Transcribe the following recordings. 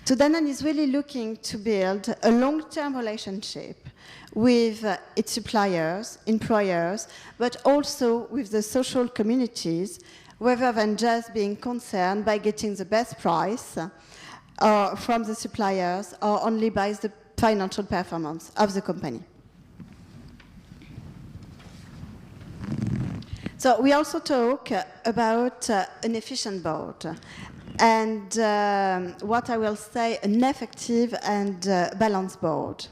So Danone is really looking to build a long-term relationship with its suppliers, employers, but also with the social communities, rather than just being concerned by getting the best price from the suppliers or only by the financial performance of the company. So we also talk about an efficient board and what I will say, an effective and balanced board.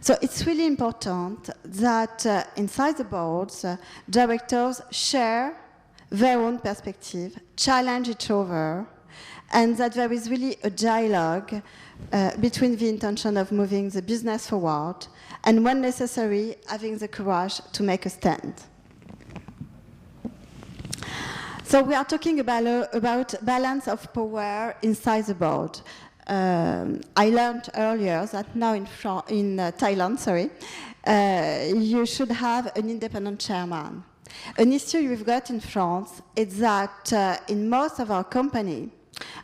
So it's really important that inside the boards, directors share their own perspective, challenge each other, and that there is really a dialogue between the intention of moving the business forward and, when necessary, having the courage to make a stand. So we are talking about balance of power inside the board. I learned earlier that now in Thailand, you should have an independent chairman. An issue we've got in France is that in most of our company,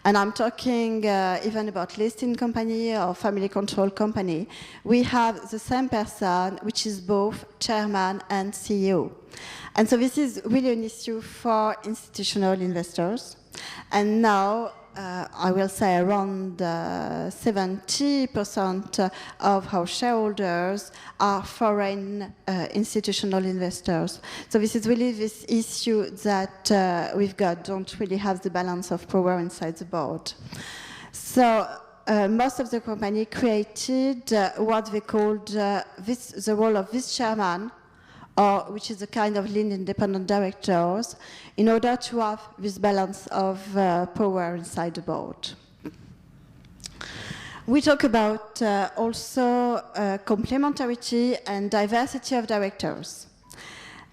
and I'm talking even about listing company or family control company, we have the same person, which is both chairman and CEO. And so this is really an issue for institutional investors. And now, I will say around 70% of our shareholders are foreign institutional investors. So this is really this issue that we've got, don't really have the balance of power inside the board. So most of the company created what they called the role of vice chairman, or which is a kind of lean independent directors, in order to have this balance of power inside the board. We talk about also complementarity and diversity of directors.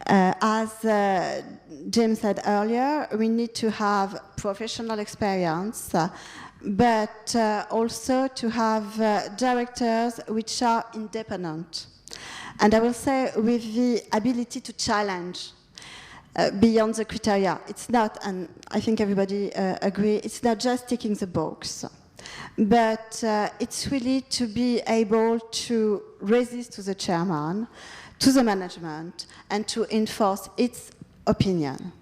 As Jim said earlier, we need to have professional experience, but also to have directors which are independent. And I will say with the ability to challenge beyond the criteria. It's not, and I think everybody agree, it's not just ticking the box. But it's really to be able to resist to the chairman, to the management, and to enforce its opinion.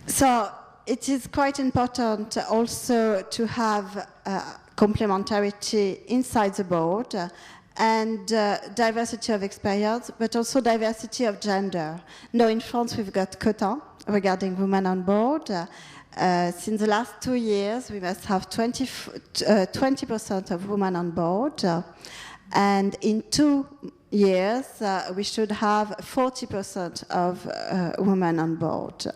So it is quite important also to have complementarity inside the board and diversity of experience, but also diversity of gender. Now in France we've got quota regarding women on board. Since the last 2 years we must have 20% of women on board, and in 2 years we should have 40% of women on board.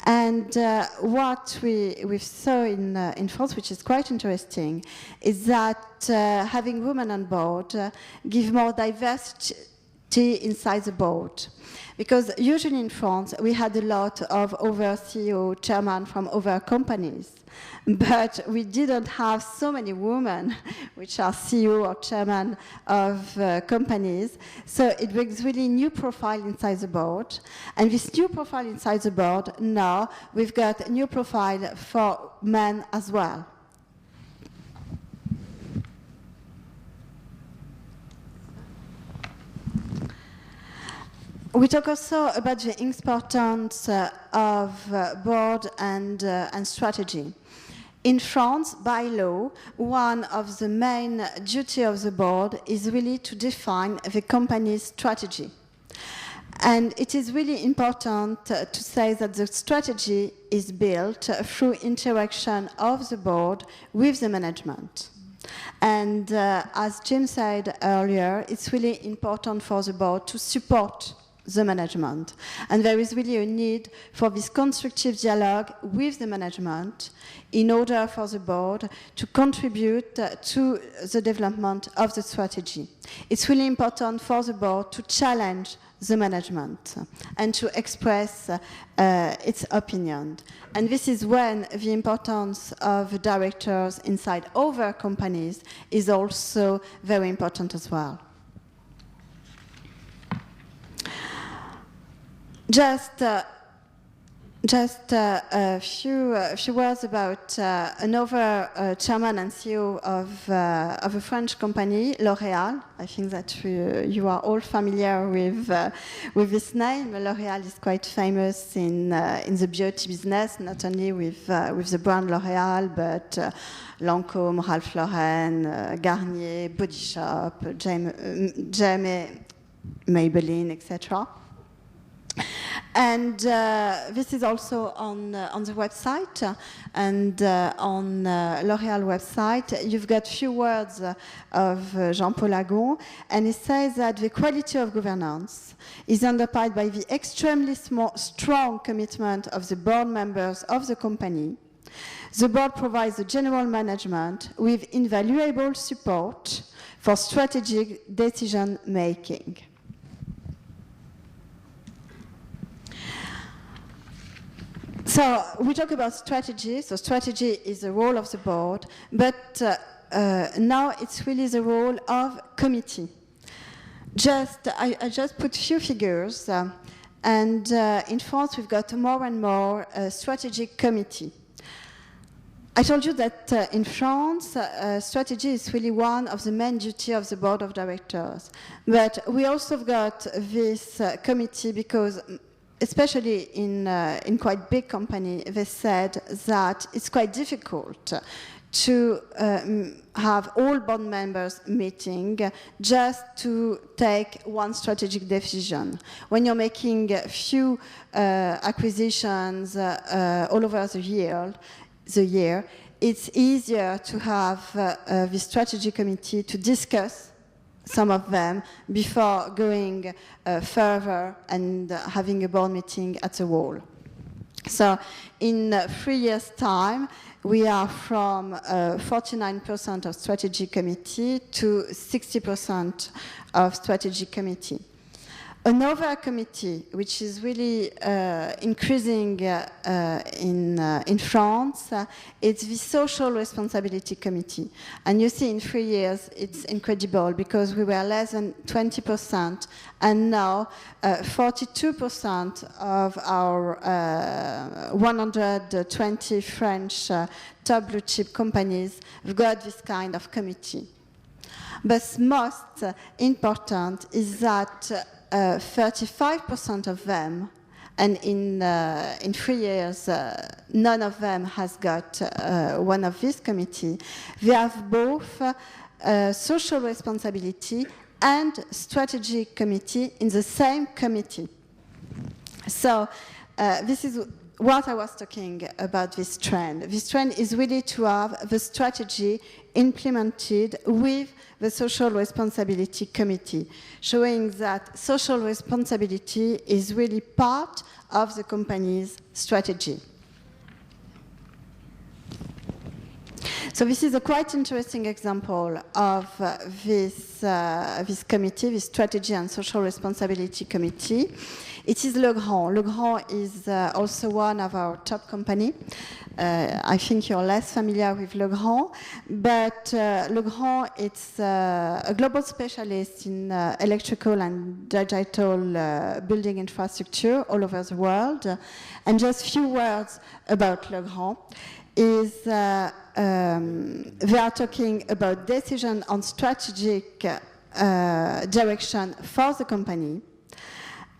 And what we saw in France, which is quite interesting, is that having women on board give more diversity inside the board. Because usually in France, we had a lot of other CEO, chairman from other companies. But we didn't have so many women, which are CEO or chairman of companies. So it brings really new profile inside the board. And this new profile inside the board, now we've got a new profile for men as well. We talk also about the importance of board and strategy. In France, by law, one of the main duties of the board is really to define the company's strategy. And it is really important to say that the strategy is built through interaction of the board with the management. And as Jim said earlier, it's really important for the board to support the management. And there is really a need for this constructive dialogue with the management in order for the board to contribute to the development of the strategy. It's really important for the board to challenge the management and to express its opinion. And this is when the importance of directors inside other companies is also very important as well. Just Just a few words about another chairman and CEO of a French company, L'Oréal. I think that you are all familiar with this name. L'Oréal is quite famous in the beauty business, not only with the brand L'Oréal, but Lancôme, Ralph Lauren, Garnier, Body Shop, Jamie, Maybelline, etc. And this is also on the website, and on L'Oréal website, you've got few words of Jean-Paul Agon, and he says that the quality of governance is underpinned by the extremely strong commitment of the board members of the company. The board provides the general management with invaluable support for strategic decision making. So we talk about strategy. So strategy is the role of the board, but now it's really the role of committee. I just put few figures, and in France we've got more and more strategic committee. I told you that in France, strategy is really one of the main duties of the board of directors. But we also got this committee because, especially in quite big company, they said that it's quite difficult to have all board members meeting just to take one strategic decision. When you're making a few acquisitions all over the year, it's easier to have the strategy committee to discuss some of them before going further and having a board meeting at the wall. So in 3 years' time, we are from 49% of strategy committee to 60% of strategy committee. Another committee, which is really increasing in France, it's the Social Responsibility Committee. And you see in 3 years, it's incredible because we were less than 20%, and now 42% of our 120 French top blue chip companies have got this kind of committee. But most important is that 35% of them, and in 3 years, none of them has got one of these committees. They have both social responsibility and strategic committee in the same committee. So this is what I was talking about, this trend. This trend is really to have the strategy implemented with the Social Responsibility Committee, showing that social responsibility is really part of the company's strategy. So this is a quite interesting example of this committee, this Strategy and Social Responsibility Committee. It is Legrand. Legrand is also one of our top company. I think you're less familiar with Legrand, but Legrand it's a global specialist in electrical and digital building infrastructure all over the world. And just a few words about Legrand is they are talking about decision on strategic direction for the company.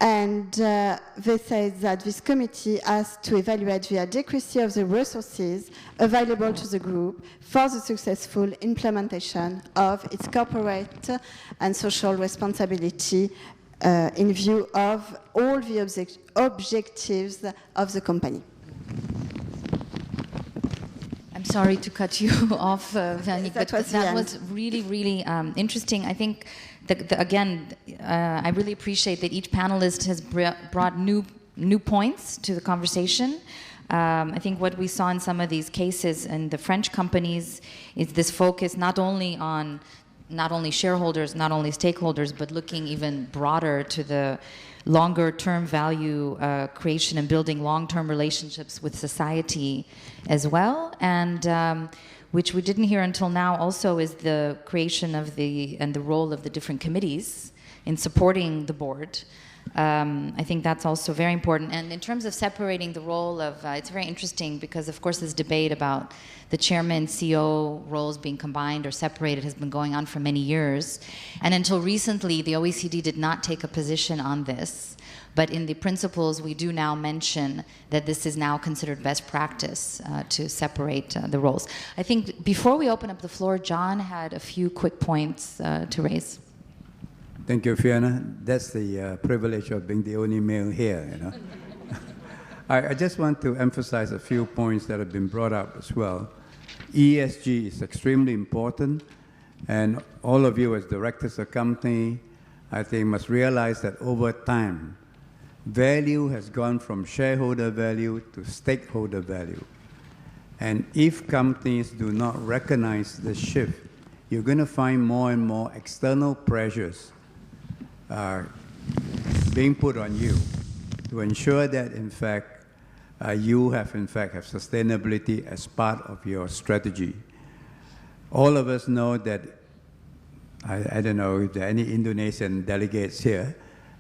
And they say that this committee has to evaluate the adequacy of the resources available to the group for the successful implementation of its corporate and social responsibility in view of all the objectives of the company. I'm sorry to cut you off, Veronique, but that was really, really interesting. I think again, I really appreciate that each panelist has brought new points to the conversation. I think what we saw in some of these cases in the French companies is this focus not only on shareholders, not only stakeholders, but looking even broader to the longer-term value creation and building long-term relationships with society as well. And which we didn't hear until now also is the creation of and the role of the different committees in supporting the board. I think that's also very important. And in terms of separating the role of, it's very interesting because, of course, this debate about the chairman, CEO roles being combined or separated has been going on for many years. And until recently, the OECD did not take a position on this. But in the principles, we do now mention that this is now considered best practice to separate the roles. I think before we open up the floor, John had a few quick points to raise. Thank you, Fiona. That's the privilege of being the only male here, you know. I just want to emphasize a few points that have been brought up as well. ESG is extremely important, and all of you as directors of company, I think, must realize that over time, value has gone from shareholder value to stakeholder value. And if companies do not recognize this shift, you're going to find more and more external pressures being put on you to ensure that, in fact, you have sustainability as part of your strategy. All of us know that, I don't know if there are any Indonesian delegates here.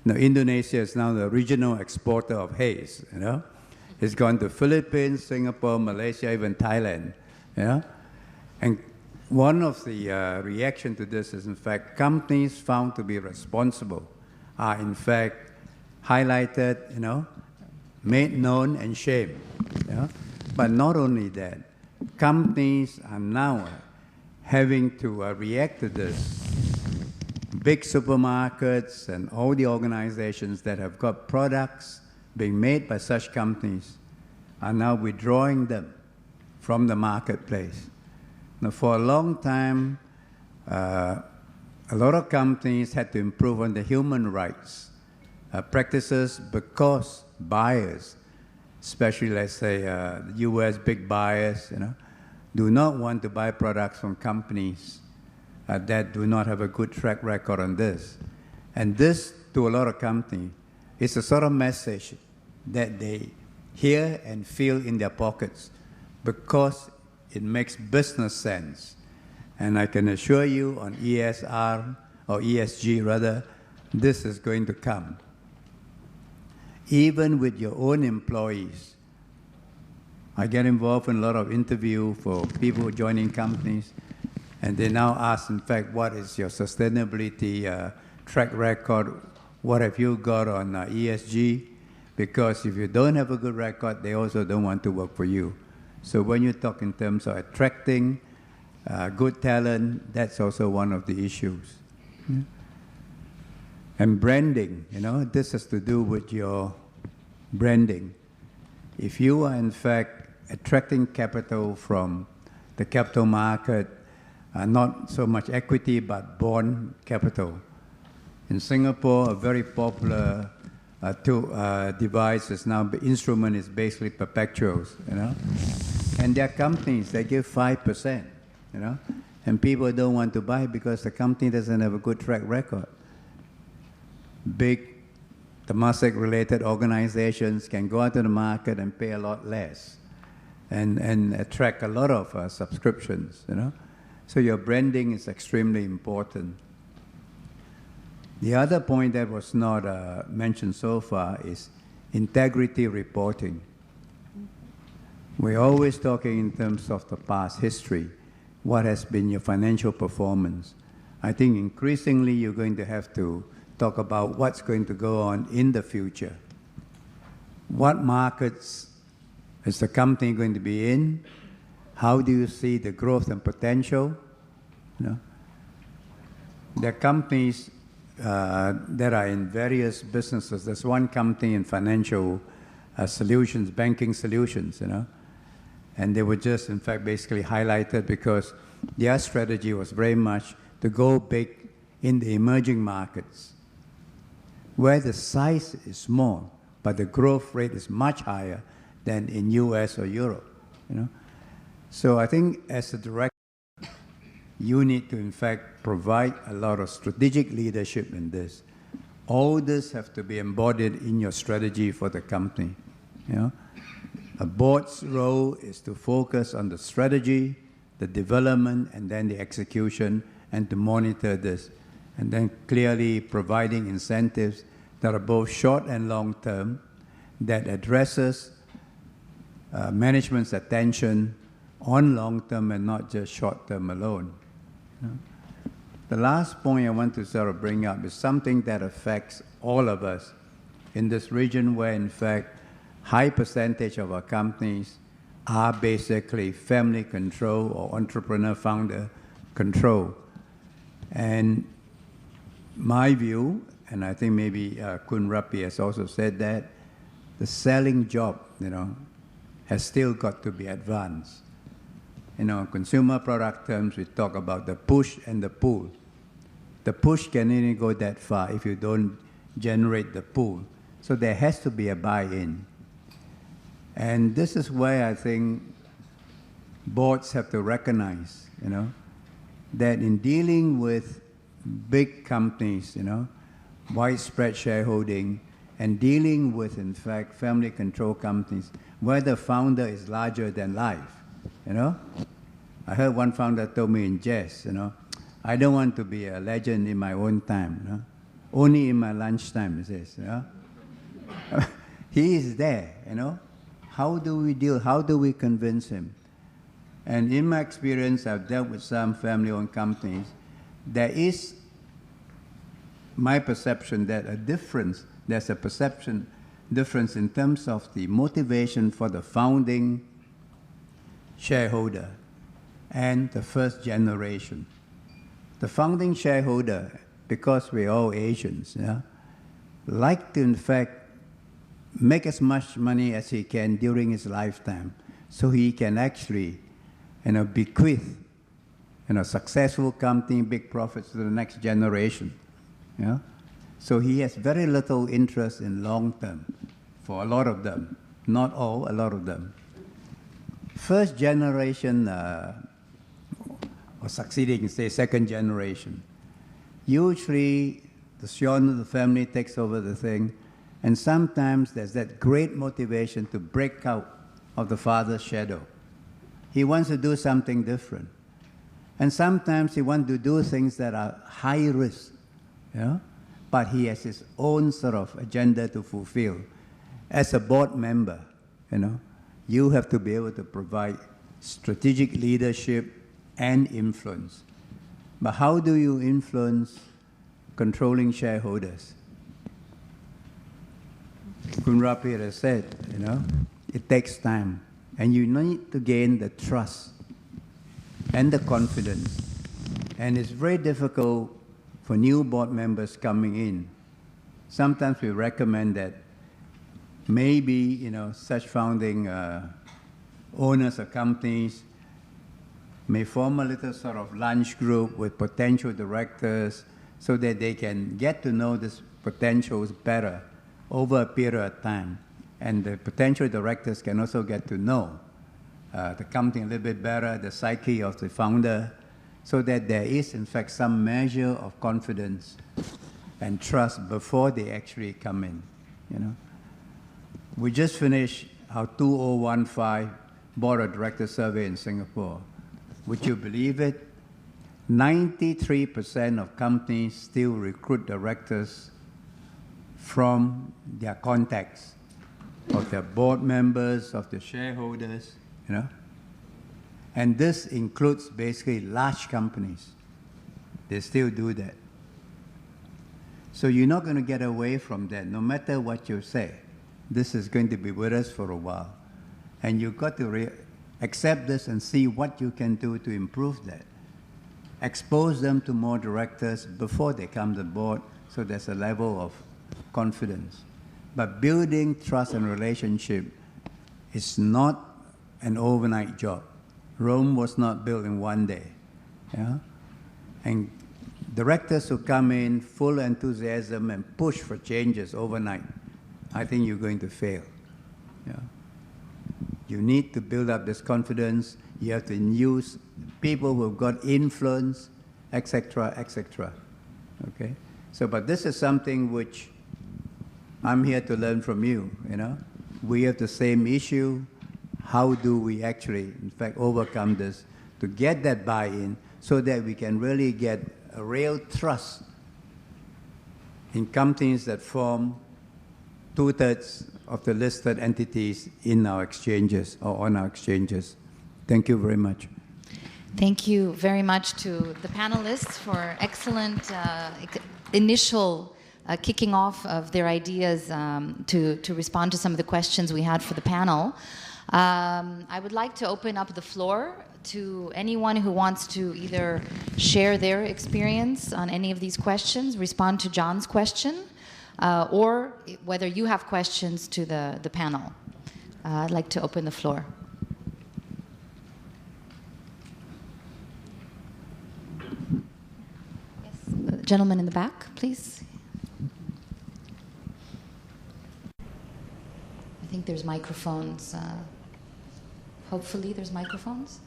Now, Indonesia is now the regional exporter of haze, you know. It's gone to Philippines, Singapore, Malaysia, even Thailand, you know. And one of the reaction to this is, in fact, companies found to be responsible are, in fact, highlighted, you know, made known and shamed. You know? But not only that, companies are now having to react to this. Big supermarkets and all the organizations that have got products being made by such companies are now withdrawing them from the marketplace. Now, for a long time, a lot of companies had to improve on the human rights practices because buyers, especially, let's say, the U.S. big buyers, you know, do not want to buy products from companies that do not have a good track record on this. And this, to a lot of companies, is a sort of message that they hear and feel in their pockets because it makes business sense. And I can assure you on ESR, or ESG rather, this is going to come. Even with your own employees, I get involved in a lot of interviews for people joining companies, and they now ask, in fact, what is your sustainability track record? What have you got on ESG? Because if you don't have a good record, they also don't want to work for you. So when you talk in terms of attracting good talent, that's also one of the issues. Yeah. And branding, you know, this has to do with your branding. If you are, in fact, attracting capital from the capital market, not so much equity, but bond capital. In Singapore, a very popular device is now, instrument is basically perpetuals, you know. And there are companies that give 5%, you know, and people don't want to buy because the company doesn't have a good track record. Big Temasek-related organizations can go out to the market and pay a lot less and attract a lot of subscriptions, you know. So your branding is extremely important. The other point that was not mentioned so far is integrity reporting. We're always talking in terms of the past history. What has been your financial performance? I think increasingly you're going to have to talk about what's going to go on in the future. What markets is the company going to be in? How do you see the growth and potential? You know, there are companies that are in various businesses. There's one company in financial solutions, banking solutions, you know, and they were just, in fact, basically highlighted because their strategy was very much to go big in the emerging markets, where the size is small, but the growth rate is much higher than in US or Europe, you know. So I think as a director, you need to, in fact, provide a lot of strategic leadership in this. All this have to be embodied in your strategy for the company, you know. A board's role is to focus on the strategy, the development, and then the execution, and to monitor this. And then clearly providing incentives that are both short and long term, that addresses management's attention on long term and not just short term alone. The last point I want to sort of bring up is something that affects all of us in this region where, in fact, high percentage of our companies are basically family control or entrepreneur founder control. And my view, and I think maybe Kun Rapi has also said that, the selling job, has still got to be advanced. In consumer product terms, we talk about the push and the pull. The push can only go that far if you don't generate the pull. So there has to be a buy-in. And this is where I think boards have to recognize, that in dealing with big companies, widespread shareholding, and dealing with, in fact, family control companies, where the founder is larger than life, I heard one founder told me in jest, I don't want to be a legend in my own time, only in my lunchtime, he says, He is there, How do we deal? How do we convince him? And in my experience, I've dealt with some family-owned companies. There is my perception that there's a perception difference in terms of the motivation for the founding shareholder and the first generation. The founding shareholder, because we're all Asians, like to, in fact, make as much money as he can during his lifetime so he can actually, bequeath, successful company, big profits to the next generation. So he has very little interest in long term for a lot of them. Not all, a lot of them. First generation or succeeding, say, second generation. Usually the scion of the family takes over the thing, and sometimes there's that great motivation to break out of the father's shadow. He wants to do something different. And sometimes he wants to do things that are high risk, but he has his own sort of agenda to fulfill. As a board member, you have to be able to provide strategic leadership and influence. But how do you influence controlling shareholders? Kun Rapi has said, it takes time. And you need to gain the trust and the confidence. And it's very difficult for new board members coming in. Sometimes we recommend that maybe, such founding owners of companies may form a little sort of lunch group with potential directors so that they can get to know these potentials better over a period of time. And the potential directors can also get to know the company a little bit better, the psyche of the founder, so that there is, in fact, some measure of confidence and trust before they actually come in. We just finished our 2015 Board of Directors survey in Singapore. Would you believe it? 93% of companies still recruit directors from their contacts, of their board members, of the shareholders, And this includes basically large companies. They still do that. So you're not going to get away from that, no matter what you say. This is going to be with us for a while. And you've got to accept this and see what you can do to improve that. Expose them to more directors before they come to board, so there's a level of confidence. But building trust and relationship is not an overnight job. Rome was not built in one day. And directors who come in full enthusiasm and push for changes overnight, I think you're going to fail. You need to build up this confidence. You have to use people who have got influence, etc., etc. Okay? So, but this is something which I'm here to learn from you, We have the same issue. How do we actually, in fact, overcome this to get that buy-in so that we can really get a real trust in companies that form 2/3 of the listed entities in our exchanges or on our exchanges. Thank you very much. Thank you very much to the panelists for excellent initial kicking off of their ideas to respond to some of the questions we had for the panel. I would like to open up the floor to anyone who wants to either share their experience on any of these questions, respond to John's question, or whether you have questions to the panel. I'd like to open the floor. Yes, the gentleman in the back, please. I think there's microphones. Hopefully there's microphones.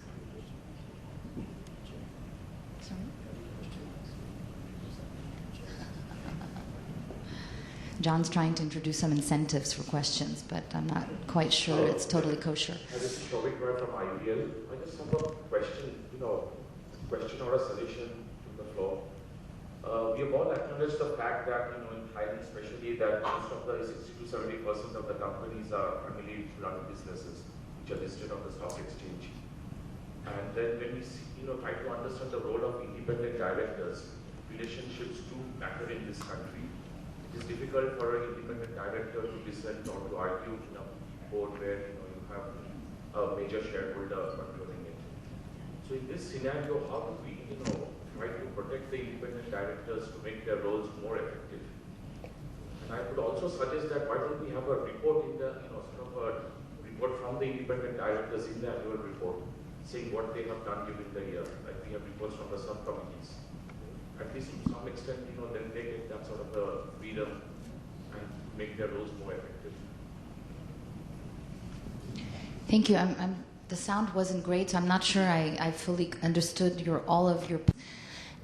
Sorry? John's trying to introduce some incentives for questions, but I'm not quite sure it's totally kosher. This is Shobik Roy from IBL. I just have a question, question or a suggestion to the floor. We have all acknowledged the fact that, in Thailand especially, that most of the 60 to 70% of the companies are family-run businesses, which are listed on the stock exchange. And then when we see, try to understand the role of independent directors, relationships do matter in this country. It is difficult for an independent director to dissent or to argue in a board where, you have a major shareholder controlling it. So in this scenario, how do we, try to protect the independent directors to make their roles more effective? And I would also suggest that why don't we have a report in the, sort of a report from the independent directors in the annual report, saying what they have done during the year, like we have reports from the subcommittees. At least to some extent, then they get that sort of a freedom and make their roles more effective. Thank you. The sound wasn't great, so I'm not sure I fully understood all of your.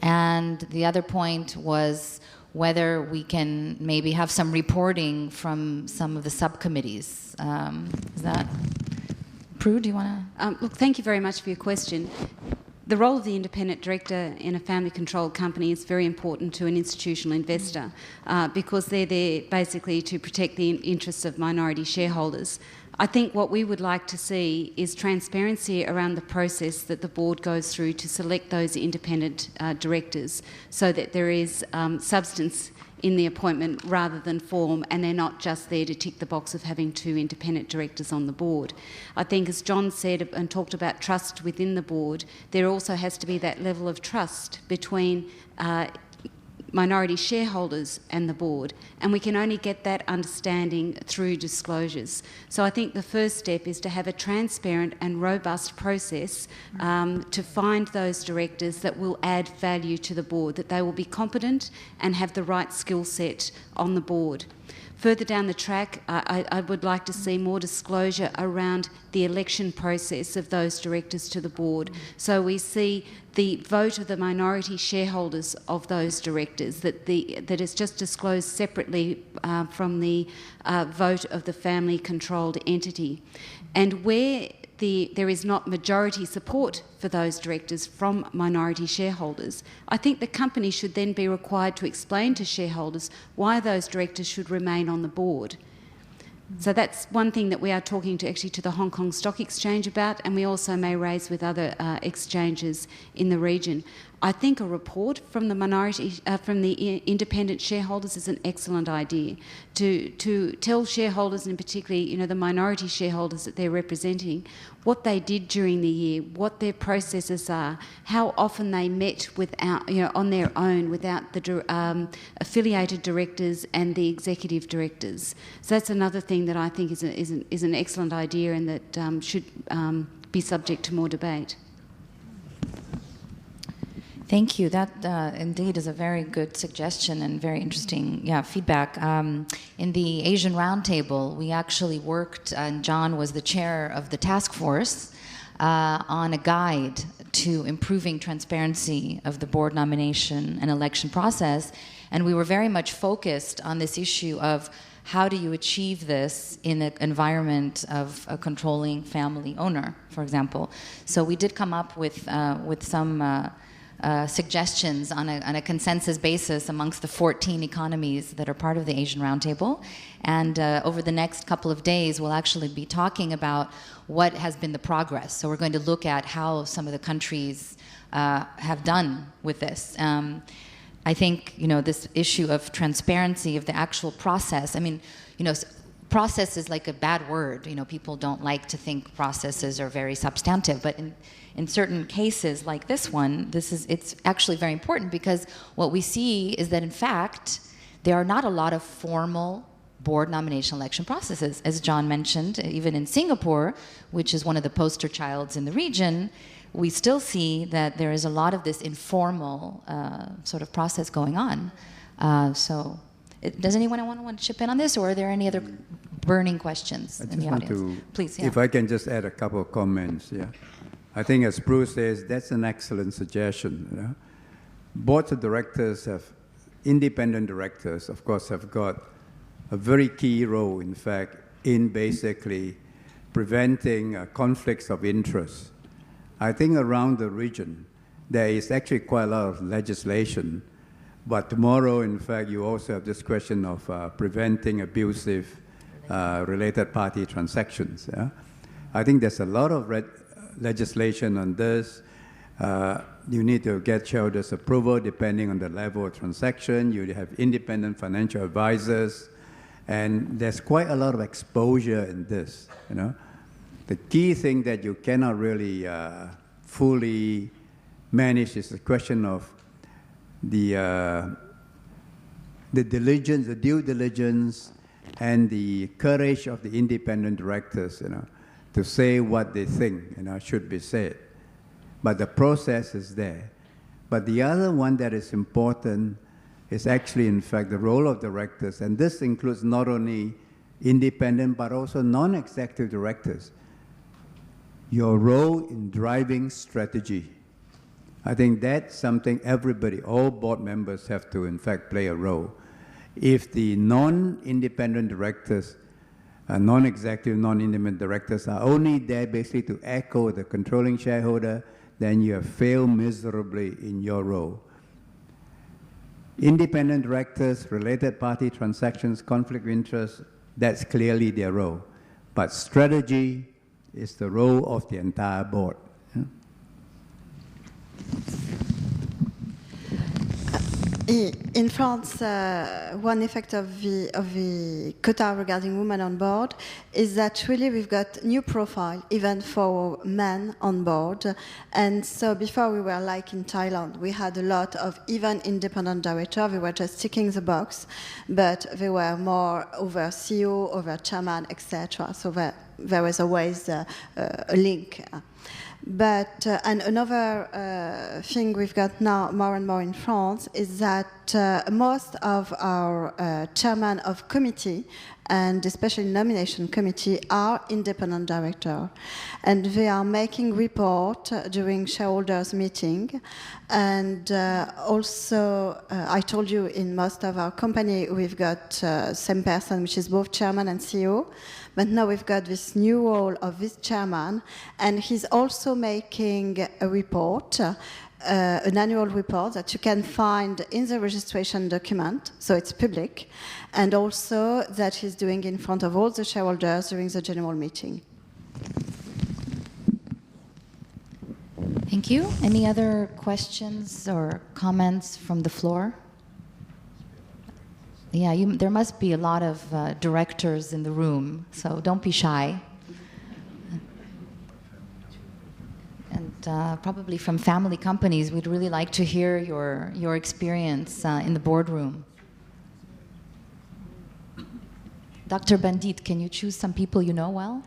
And the other point was whether we can maybe have some reporting from some of the subcommittees. Is that Prue? Do you want to? Look, thank you very much for your question. The role of the independent director in a family-controlled company is very important to an institutional investor because they're there basically to protect the interests of minority shareholders. I think what we would like to see is transparency around the process that the board goes through to select those independent directors so that there is substance in the appointment rather than form, and they're not just there to tick the box of having 2 independent directors on the board. I think, as John said and talked about trust within the board, there also has to be that level of trust between minority shareholders and the board, and we can only get that understanding through disclosures. So I think the first step is to have a transparent and robust process to find those directors that will add value to the board, that they will be competent and have the right skill set on the board. Further down the track, I would like to see more disclosure around the election process of those directors to the board. So we see the vote of the minority shareholders of those directors, that is just disclosed separately from the vote of the family-controlled entity. And where there is not majority support for those directors from minority shareholders, I think the company should then be required to explain to shareholders why those directors should remain on the board. So that's one thing that we are talking to the Hong Kong Stock Exchange about, and we also may raise with other exchanges in the region. I think a report from the independent shareholders is an excellent idea to tell shareholders, and particularly the minority shareholders that they're representing, what they did during the year, what their processes are, how often they met without on their own without the affiliated directors and the executive directors. So that's another thing that I think is an excellent idea and that should be subject to more debate. Thank you. That indeed is a very good suggestion and very interesting feedback. In the Asian Roundtable, we actually worked, and John was the chair of the task force, on a guide to improving transparency of the board nomination and election process. And we were very much focused on this issue of how do you achieve this in an environment of a controlling family owner, for example. So we did come up with some suggestions on a consensus basis amongst the 14 economies that are part of the Asian Roundtable. And over the next couple of days, we'll actually be talking about what has been the progress. So we're going to look at how some of the countries have done with this. I think, this issue of transparency of the actual process, process is like a bad word. People don't like to think processes are very substantive, but in certain cases like this one, it's actually very important, because what we see is that in fact, there are not a lot of formal board nomination election processes. As John mentioned, even in Singapore, which is one of the poster childs in the region, we still see that there is a lot of this informal sort of process going on. Does anyone want to chip in on this, or are there any other burning questions in the audience? Please, yeah. If I can just add a couple of comments, yeah. I think, as Bruce says, that's an excellent suggestion. Boards of directors independent directors, of course, have got a very key role, in fact, in basically preventing conflicts of interest. I think around the region, there is actually quite a lot of legislation. But tomorrow, in fact, you also have this question of preventing abusive related party transactions. Yeah? I think there's a lot of legislation on this. You need to get shareholders' approval depending on the level of transaction. You have independent financial advisors. And there's quite a lot of exposure in this. The key thing that you cannot really fully manage is the question of the diligence, the due diligence, and the courage of the independent directors, to say what they think, should be said. But the process is there. But the other one that is important is actually, in fact, the role of directors, and this includes not only independent but also non-executive directors. Your role in driving strategy. I think that's something everybody, all board members have to, in fact, play a role. If the non-independent directors, non-executive, non-independent directors are only there basically to echo the controlling shareholder, then you have failed miserably in your role. Independent directors, related party transactions, conflict of interest, that's clearly their role. But strategy is the role of the entire board. In France, one effect of the quota regarding women on board is that really we've got new profile, even for men on board. And so before we were like in Thailand, we had a lot of even independent directors. We were just ticking the box, but they were more over CEO, over chairman, etc. So there was always a link. But and another thing we've got now more and more in France is that most of our chairmen of committee, and especially nomination committee, are independent directors. And they are making report during shareholders meeting. And also, I told you in most of our company, we've got same person, which is both chairman and CEO. But now we've got this new role of this chairman, and he's also making a report, an annual report that you can find in the registration document, so it's public, and also that he's doing in front of all the shareholders during the general meeting. Thank you. Any other questions or comments from the floor? Yeah, there must be a lot of directors in the room, so don't be shy. And probably from family companies, we'd really like to hear your experience in the boardroom. Dr. Bandit, can you choose some people you know well?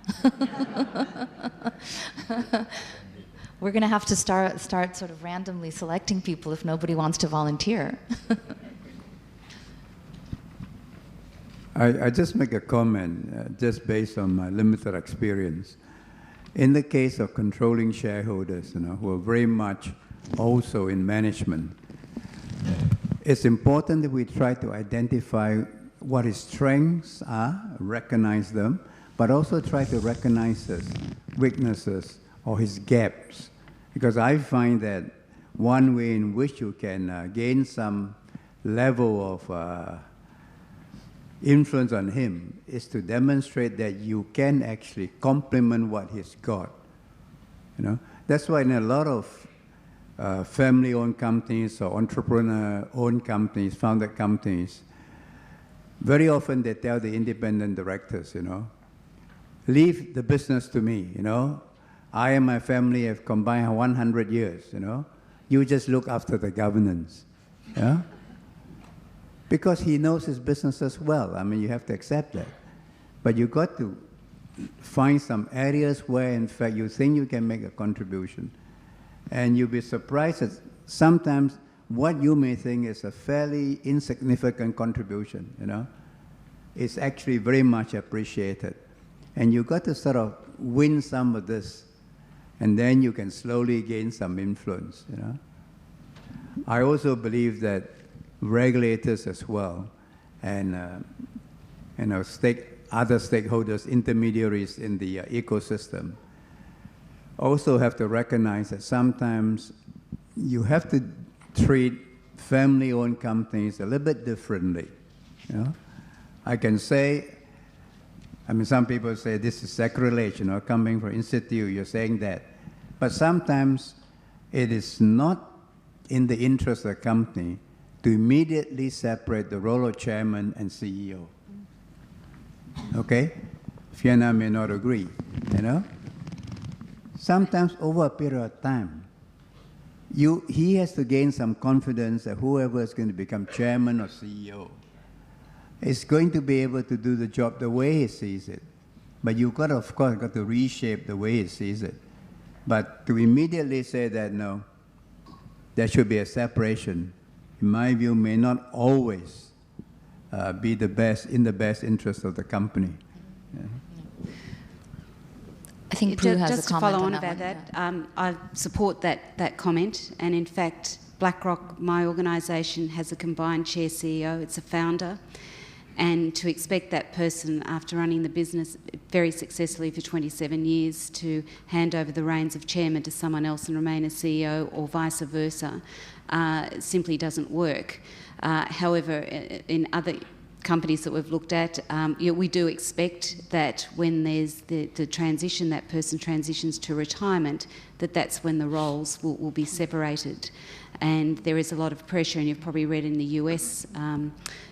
We're going to have to start sort of randomly selecting people if nobody wants to volunteer. I just make a comment, just based on my limited experience. In the case of controlling shareholders, who are very much also in management, it's important that we try to identify what his strengths are, recognize them, but also try to recognize his weaknesses or his gaps. Because I find that one way in which you can gain some level of influence on him is to demonstrate that you can actually complement what he's got. You know, that's why in a lot of family-owned companies or entrepreneur-owned companies, founded companies, very often they tell the independent directors, you know, leave the business to me, you know. I and my family have combined 100 years, you know. You just look after the governance, yeah? Because he knows his business as well. I mean, you have to accept that. But you got to find some areas where, in fact, you think you can make a contribution. And you'll be surprised that sometimes what you may think is a fairly insignificant contribution, you know, is actually very much appreciated. And you got to sort of win some of this, and then you can slowly gain some influence, you know. I also believe that regulators as well, and other stakeholders, intermediaries in the ecosystem, also have to recognize that sometimes you have to treat family-owned companies a little bit differently. You know? I can say, I mean, some people say this is sacrilege, you know, coming from Institute, you're saying that. But sometimes it is not in the interest of the company to immediately separate the role of chairman and CEO. Okay? Fiona may not agree, you know? Sometimes over a period of time, he has to gain some confidence that whoever is going to become chairman or CEO is going to be able to do the job the way he sees it. But you've got to, of course, got to reshape the way he sees it. But to immediately say that, no, there should be a separation, in my view, may not always be the best, in the best interest of the company. Yeah. I think Prue has just a comment to follow on that about one. that, I support that comment, and in fact, BlackRock, my organisation, has a combined chair CEO. It's a founder, and to expect that person, after running the business very successfully for 27 years, to hand over the reins of chairman to someone else and remain a CEO, or vice versa, simply doesn't work. However, in other companies that we've looked at, we do expect that when there's the transition, that person transitions to retirement, that's when the roles will be separated. And there is a lot of pressure, and you've probably read in the US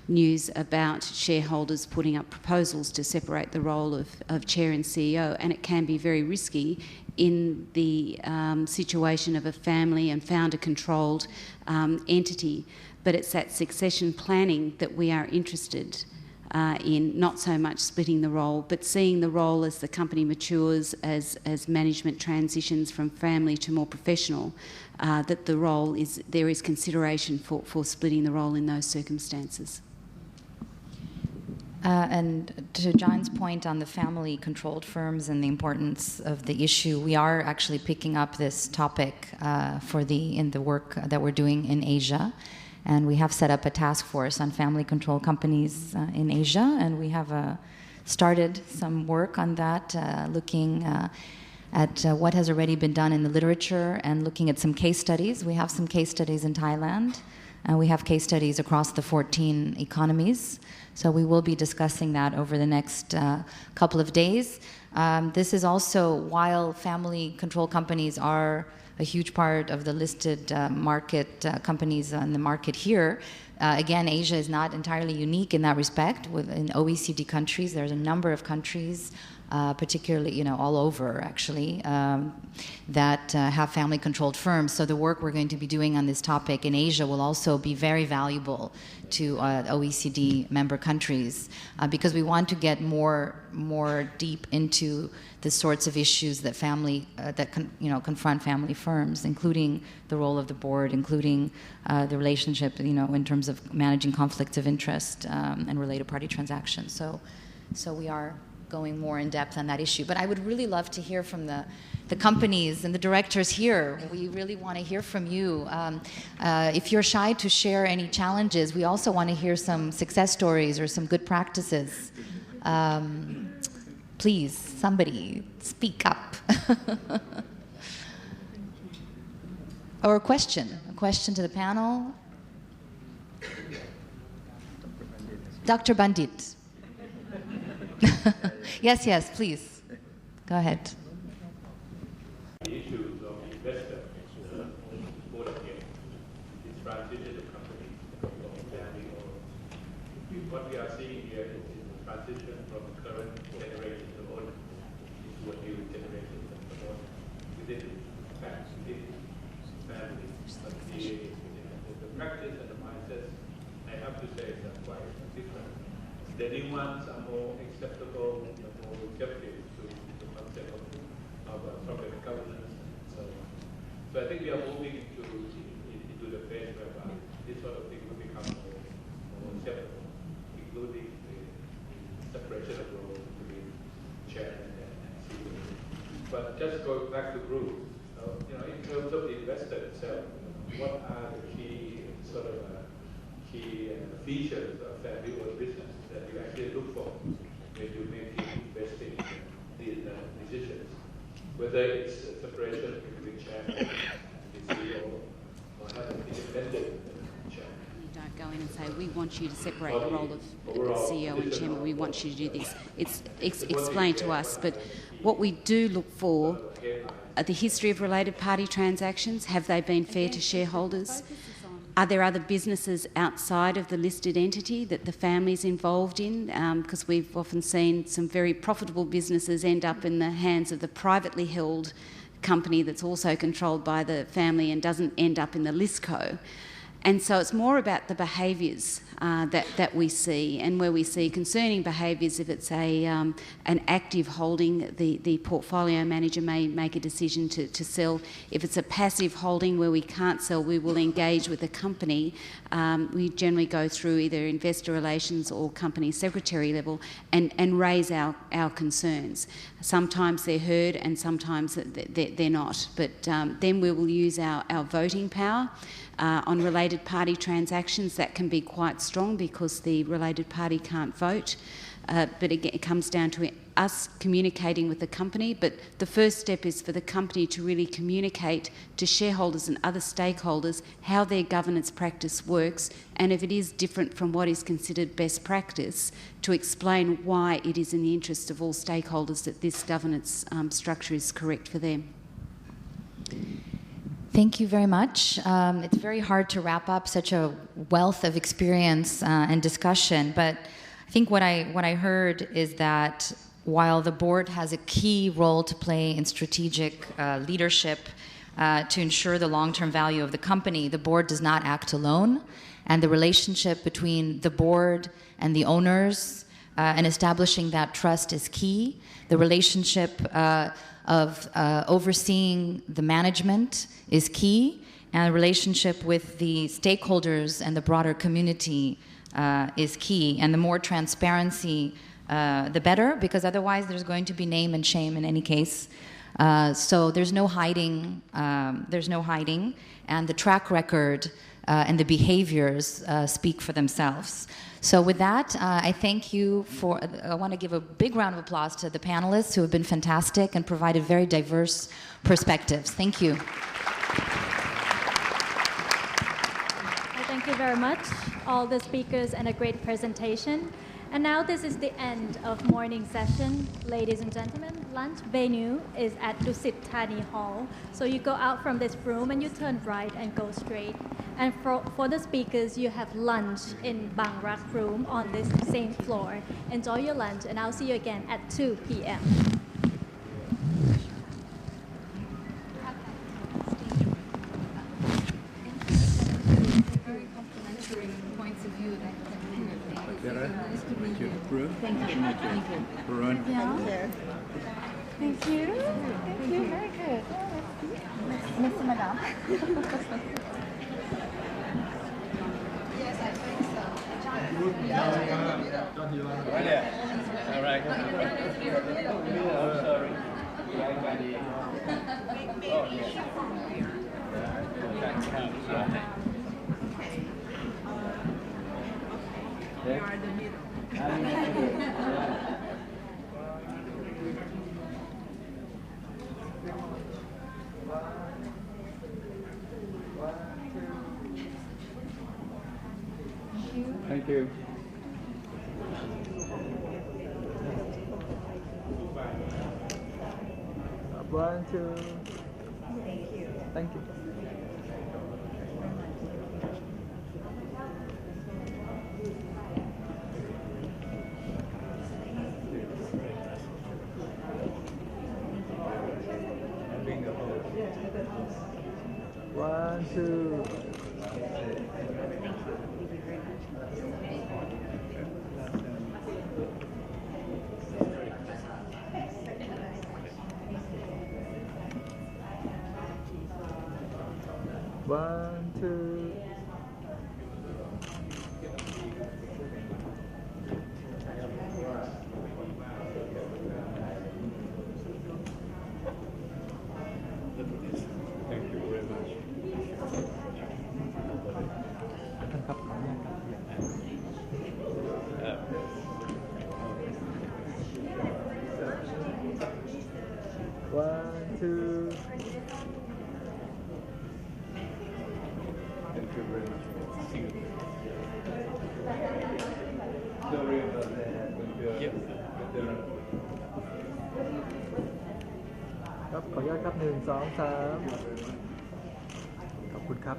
news about shareholders putting up proposals to separate the role of chair and CEO, and it can be very risky in the situation of a family and founder-controlled entity. But it's that succession planning that we are interested in, not so much splitting the role, but seeing the role as the company matures, as management transitions from family to more professional, that the role is, there is consideration for splitting the role in those circumstances. And to John's point on the family-controlled firms and the importance of the issue, we are actually picking up this topic in the work that we're doing in Asia. And we have set up a task force on family-controlled companies in Asia, and we have started some work on that, looking at what has already been done in the literature and looking at some case studies. We have some case studies in Thailand, and we have case studies across the 14 economies. So we will be discussing that over the next couple of days. This is also, while family-controlled companies are a huge part of the listed market companies on the market here. Again, Asia is not entirely unique in that respect. In OECD countries, there's a number of countries, particularly, all over actually, that have family-controlled firms. So the work we're going to be doing on this topic in Asia will also be very valuable to OECD member countries, because we want to get more deep into the sorts of issues that confront family firms, including the role of the board, including the relationship, in terms of managing conflicts of interest and related party transactions. So we are going more in depth on that issue. But I would really love to hear from the companies and the directors here. We really want to hear from you. If you're shy to share any challenges, we also want to hear some success stories or some good practices. Please, somebody, speak up. Or a question to the panel. Dr. Bandit. Yes, please. Go ahead. The issues of investor board of this transition of companies from family or what we are seeing here is the transition from current generation of owners into a new generation of owners within family. But the practice and the mindsets, I have to say, are quite different. The new ones are more acceptable, more receptive to the concept of corporate governance and so on. So I think we are moving into the phase whereby this sort of thing will become more acceptable, including the separation of roles between chairman and CEO. But just going back to Bruce, in terms of the investor itself, what are the key features of family-owned business that you actually look for when you make investing decisions? Whether it's a separation between chairman and the CEO, or have an independent chairman. You don't go in and say, we want you to separate the role of CEO and chairman, we want you to do this. It's explained to us, but what we do look for are the history of related party transactions. Have they been fair to shareholders? Are there other businesses outside of the listed entity that the family's involved in? Because we've often seen some very profitable businesses end up in the hands of the privately held company that's also controlled by the family and doesn't end up in the listco. And so it's more about the behaviours that we see, and where we see concerning behaviours, if it's an active holding, the portfolio manager may make a decision to sell. If it's a passive holding where we can't sell, we will engage with the company. We generally go through either investor relations or company secretary level and raise our concerns. Sometimes they're heard and sometimes they're not, but then we will use our voting power. On related party transactions, that can be quite strong because the related party can't vote. But again, it comes down to us communicating with the company. But the first step is for the company to really communicate to shareholders and other stakeholders how their governance practice works, and if it is different from what is considered best practice, to explain why it is in the interest of all stakeholders that this governance structure is correct for them. Thank you very much. It's very hard to wrap up such a wealth of experience and discussion, but I think what I heard is that while the board has a key role to play in strategic leadership to ensure the long-term value of the company, the board does not act alone, and the relationship between the board and the owners and establishing that trust is key. The relationship of overseeing the management is key, and the relationship with the stakeholders and the broader community is key. And the more transparency, the better, because otherwise there's going to be name and shame in any case. So there's no hiding, and the track record and the behaviors speak for themselves. So with that, I thank you for, I want to give a big round of applause to the panelists who have been fantastic and provided very diverse perspectives. Thank you. Thank you very much, all the speakers, and a great presentation. And now this is the end of morning session. Ladies and gentlemen, lunch venue is at Dusit Thani Hall. So you go out from this room and you turn right and go straight. And for the speakers, you have lunch in Bang Rak room on this same floor. Enjoy your lunch, and I'll see you again at 2 p.m. Very complimentary points of view. Thank you. Thank you. Thank you. Yeah. Thank you. Thank you. Very good. Merci, madame. Yes, I think so. All right. Oh, sorry. We are the middle. Thank you. One, two. Thank you. Thank you. One, two. One, two. Thank you very much. ท่านครับขออนุญาตครับOne, two. Thank you very much. Sorry about that. Yep. ครับขออนุญาตครับ1 2 3ขอบคุณครับ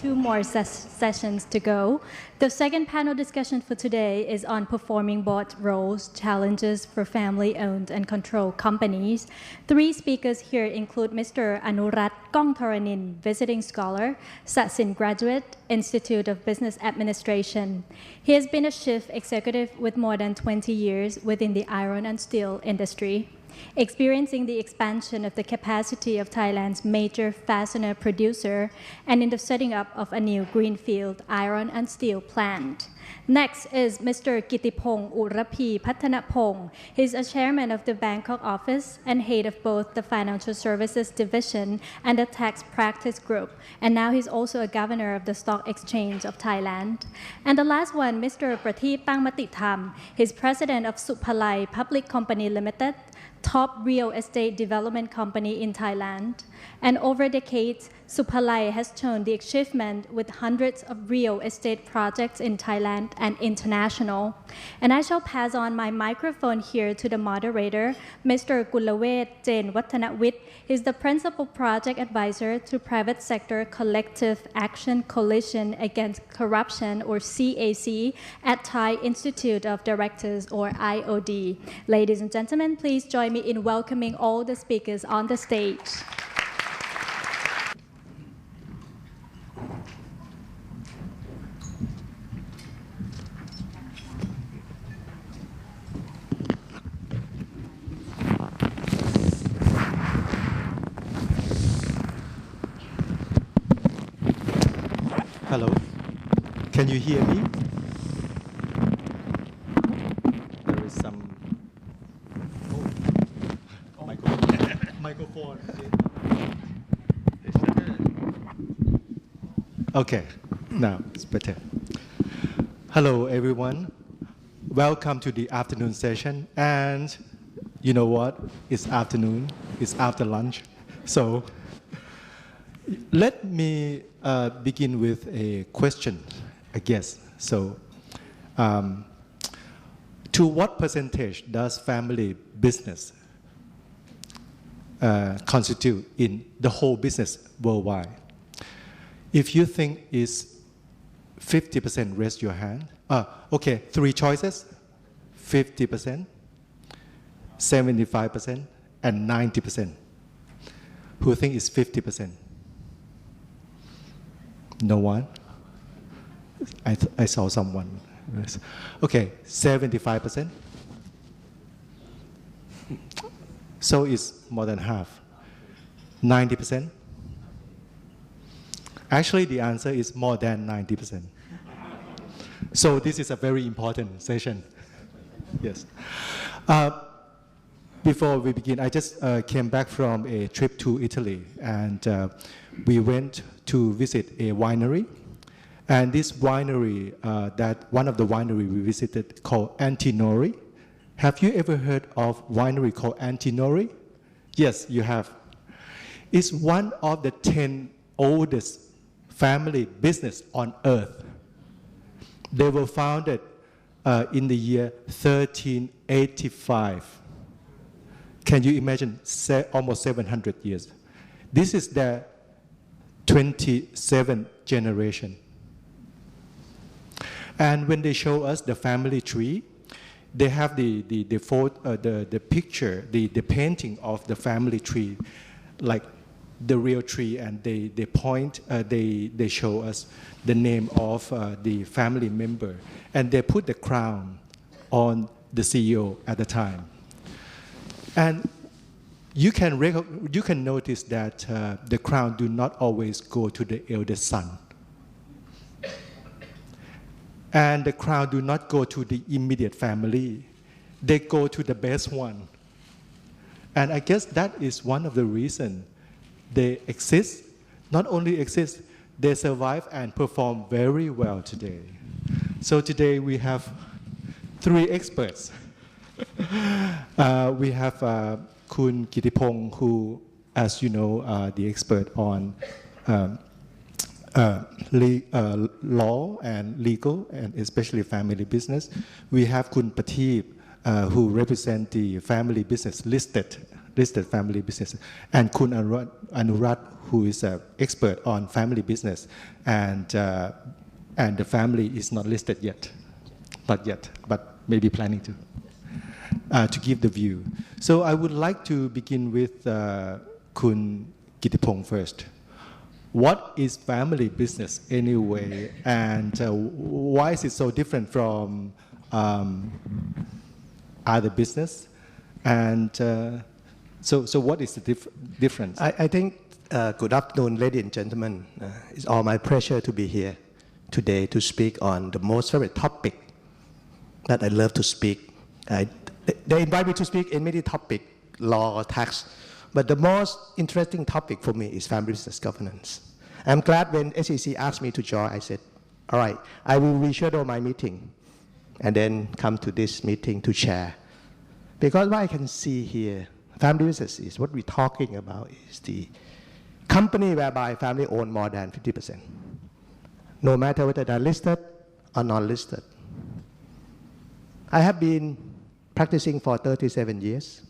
Two more sessions to go. The second panel discussion for today is on performing board roles, challenges for family-owned and controlled companies. Three speakers here include Mr. Anurat Kongtharanin, visiting scholar, Satsin graduate, Institute of Business Administration. He has been a chief executive with more than 20 years within the iron and steel industry, experiencing the expansion of the capacity of Thailand's major fastener producer and in the setting up of a new greenfield iron and steel plant. Next is Mr. Kitipong Urapi Pattanapong. He is a chairman of the Bangkok office and head of both the Financial Services Division and the Tax Practice Group. And now he's also a governor of the Stock Exchange of Thailand. And the last one, Mr. Prateep Pangmatitham. He's president of Supalai Public Company Limited, top real estate development company in Thailand. And over decades, Supalai has shown the achievement with hundreds of real estate projects in Thailand and international. And I shall pass on my microphone here to the moderator, Mr. Gulavet Jain Wattanawit. He's the principal project advisor to Private Sector Collective Action Coalition Against Corruption, or CAC, at Thai Institute of Directors, or IOD. Ladies and gentlemen, please join me in welcoming all the speakers on the stage. Hello, can you hear me? There is some microphone. Okay, now it's better. Hello everyone, welcome to the afternoon session, and you know what? It's afternoon, it's after lunch, so let me begin with a question, I guess. So, to what percentage does family business constitute in the whole business worldwide? If you think it's 50%, raise your hand. Okay, three choices: 50%, 75%, and 90%. Who think it's 50%? No one? I saw someone. Okay, 75%. So it's more than half. 90%? Actually, the answer is more than 90%. So this is a very important session. Yes. Before we begin, I just came back from a trip to Italy, and we went to visit a winery. And this winery, one of the winery we visited called Antinori. Have you ever heard of winery called Antinori? Yes, you have. It's one of the 10 oldest family business on earth. They were founded in the year 1385. Can you imagine? Almost 700 years. This is their 27th generation. And when they show us the family tree, they have the picture, the painting of the family tree, like the real tree, and they show us the name of the family member, and they put the crown on the CEO at the time. And you can notice that the crown do not always go to the eldest son. And the crown do not go to the immediate family. They go to the best one. And I guess that is one of the reasons they exist. Not only exist, they survive and perform very well today. So today we have 3 experts. We have Kun Kittipong, who, as you know, the expert on law and legal, and especially family business. We have Kun Patip, who represent the family business, listed family business, and Kun Anurat, who is an expert on family business, and the family is not listed yet, not yet, but maybe planning to give the view. So I would like to begin with Kun Kittipong first. What is family business anyway, and why is it so different from other business? And so what is the difference? I think, good afternoon, ladies and gentlemen. It's all my pleasure to be here today to speak on the most favorite topic that I love to speak. They invite me to speak in many topics, law or tax, but the most interesting topic for me is family business governance. I'm glad when SEC asked me to join, I said, all right, I will reschedule my meeting and then come to this meeting to share. Because what I can see here, family business is what we're talking about is the company whereby family own more than 50%, no matter whether they're listed or non-listed. I have been practicing for 37 years.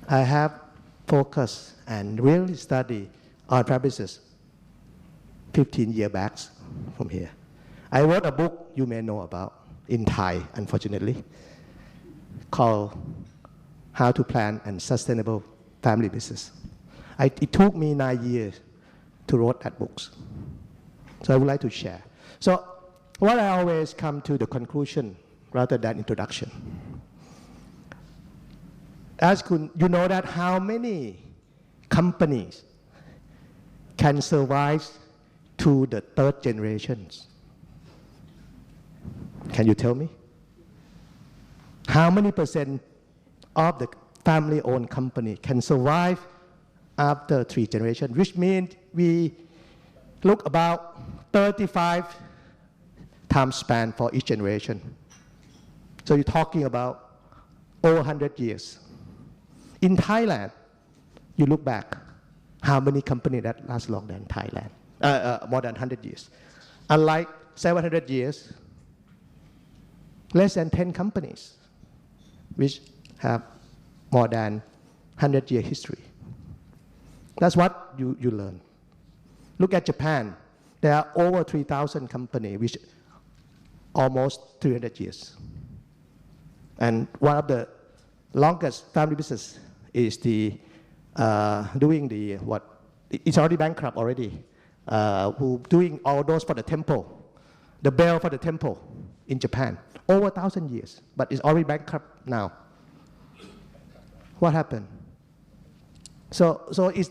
I have focused and really studied on family business 15 years back from here. I wrote a book you may know about in Thai, unfortunately, called How to Plan and Sustainable Family Business. It took me 9 years to write that book. So I would like to share. So what I always come to the conclusion rather than introduction. As you know that how many companies can survive to the 3rd generations? Can you tell me? How many percent of the family-owned company can survive after 3 generations? Which means we look about 35 time span for each generation. So you're talking about over 100 years. In Thailand, you look back, how many companies that last longer than Thailand? More than 100 years. Unlike 700 years, less than 10 companies which have more than 100-year history. That's what you learn. Look at Japan. There are over 3,000 companies which almost 300 years. And one of the longest family business is the doing the what? It's already bankrupt already. Who doing all those for the temple, the bell for the temple in Japan, over 1,000 years, but it's already bankrupt now. What happened? So it's,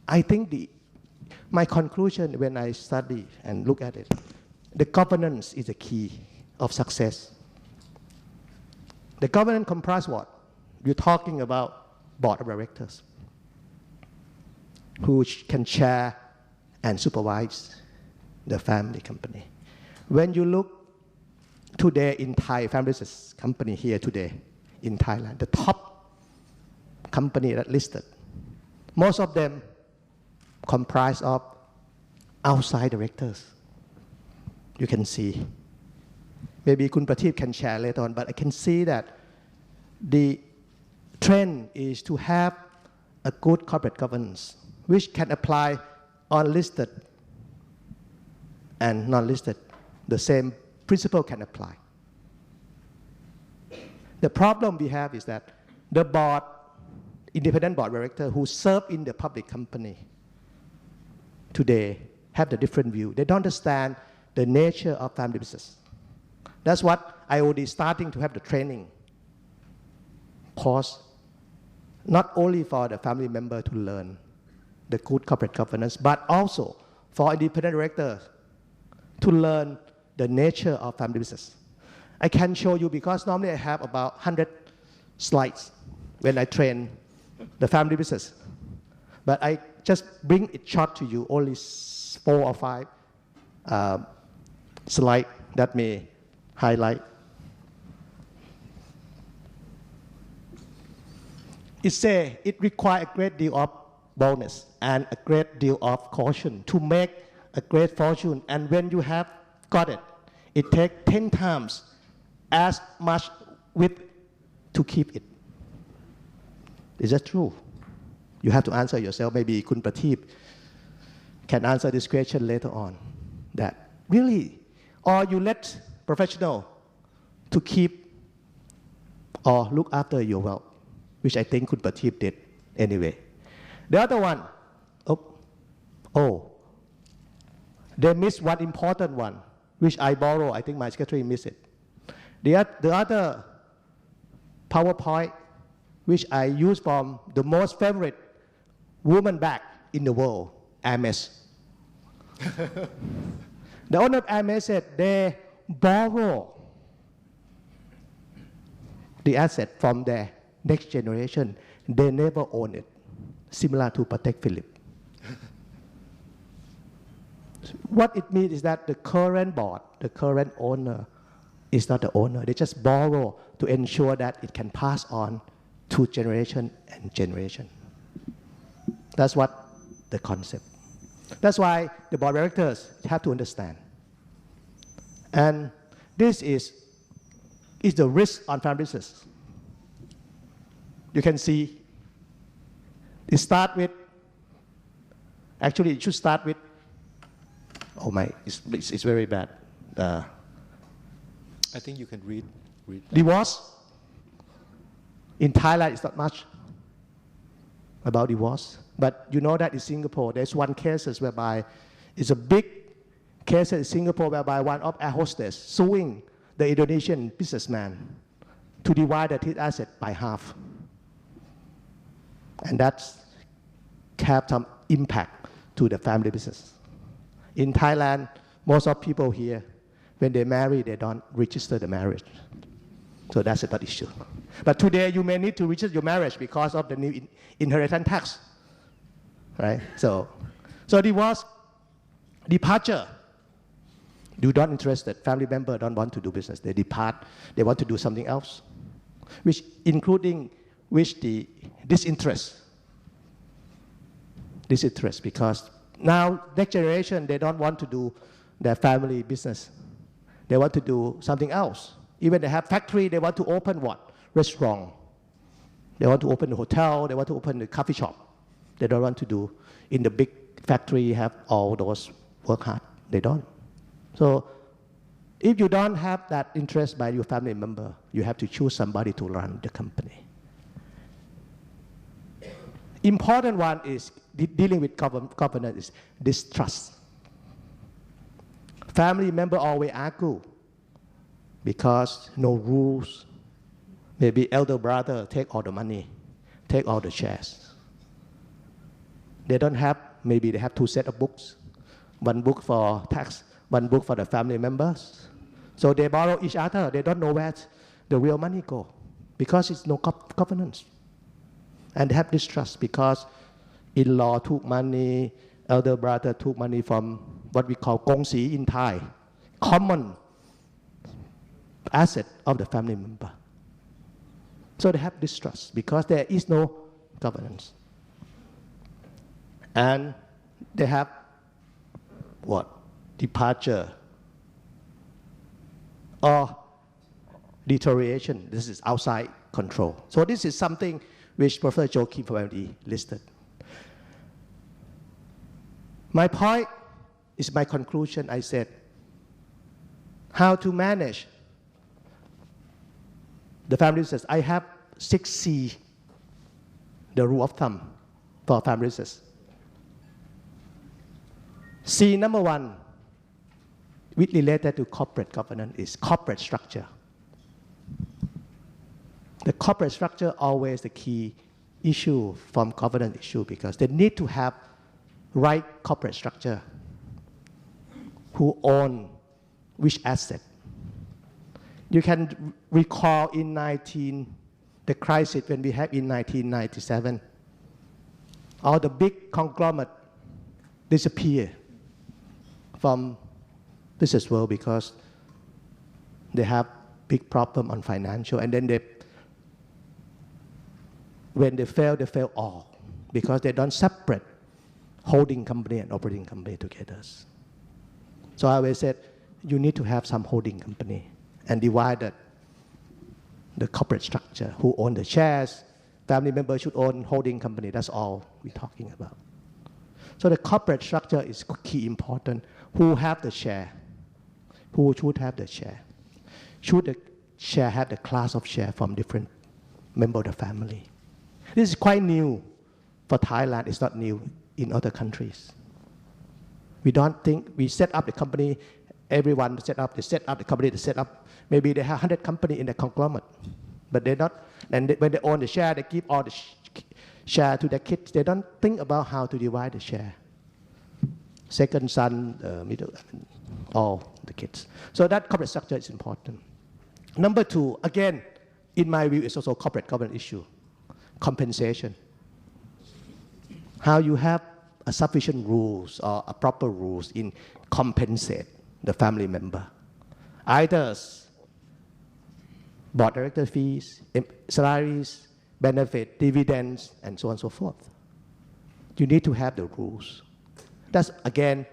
I think my conclusion when I study and look at it, the governance is the key of success. The governance comprises what? You're talking about board of directors who can chair and supervise the family company. When you look today in Thai family business company here today in Thailand, the top company that listed, most of them comprise of outside directors. You can see. Maybe Kun Prateep can share later on, but I can see that the trend is to have a good corporate governance, which can apply on listed and non-listed. The same principle can apply. The problem we have is that the board, independent board director who serve in the public company today have the different view. They don't understand the nature of family business. That's what IOD is starting to have the training course, not only for the family member to learn the good corporate governance, but also for independent directors to learn the nature of family business. I can show you because normally I have about 100 slides when I train the family business. But I just bring it short to you, only 4 or 5 slides that may highlight. It requires a great deal of boldness and a great deal of caution to make a great fortune. And when you have got it, it takes 10 times as much with to keep it. Is that true? You have to answer yourself. Maybe Kun Prateep can answer this question later on. That really, or you let professional to keep or look after your wealth, which I think Kun Prateep did anyway. The other one, they missed one important one, which I borrow. I think my secretary missed it. The other PowerPoint, which I use from the most favorite woman bag in the world, Hermes. The owner of Hermes said they borrow the asset from their next generation. They never own it, similar to Patek Philippe. What it means is that the current board, the current owner, is not the owner. They just borrow to ensure that it can pass on to generation and generation. That's what the concept. That's why the board of directors have to understand. And this is the risk on family business. You can see it start with, actually it should start with, oh my, it's very bad. I think you can read that. Divorce. In Thailand, it's not much about divorce. But you know that in Singapore, there's one case whereby it's a big case in Singapore whereby one of air hostess suing the Indonesian businessman to divide his asset by half. And that's have some impact to the family business. In Thailand, most of people here, when they marry, they don't register the marriage. So that's another issue. But today, you may need to register your marriage because of the new inheritance tax, right? So divorce, departure. You don't interested. Family member don't want to do business. They depart. They want to do something else, which including disinterest, because now next generation they don't want to do their family business. They want to do something else. Even they have factory, they want to open what? Restaurant. They want to open a hotel. They want to open a coffee shop. They don't want to do in the big factory have all those work hard. They don't. So if you don't have that interest by your family member, you have to choose somebody to run the company. Important one is dealing with governance is distrust. Family member always argue because no rules. Maybe elder brother take all the money, take all the shares. They don't have, maybe they have 2 sets of books. One book for tax, one book for the family members. So they borrow each other. They don't know where the real money go because it's no governance. And they have distrust because in-law took money, elder brother took money from what we call gong si in Thai, common asset of the family member. So they have distrust because there is no governance. And they have what? Departure or deterioration. This is outside control. So this is something which Professor Joachim from MD listed. My point is my conclusion. I said, how to manage the family business. I have 6C, the rule of thumb for family business. C number 1, which related to corporate governance, is corporate structure. The corporate structure always the key issue from governance issue because they need to have right corporate structure. Who own which asset? You can recall in the crisis when we had in 1997, all the big conglomerate disappear from business world because they have big problem on financial, and then when they fail all because they don't separate holding company and operating company together. So I always said, you need to have some holding company and divide the corporate structure. Who own the shares? Family members should own holding company. That's all we're talking about. So the corporate structure is key important. Who have the share? Who should have the share? Should the share have the class of share from different members of the family? This is quite new for Thailand. It's not new in other countries. We don't think we set up the company, everyone set up the company, they set up, maybe they have 100 companies in the conglomerate, but they're not, and when they own the share, they give all the share to their kids. They don't think about how to divide the share. Second son, middle, all the kids. So that corporate structure is important. Number 2, again, in my view, is also corporate governance issue. Compensation. How you have a sufficient rules or a proper rules in compensate the family member. Either board director fees, salaries, benefit, dividends, and so on and so forth. You need to have the rules. That's, again,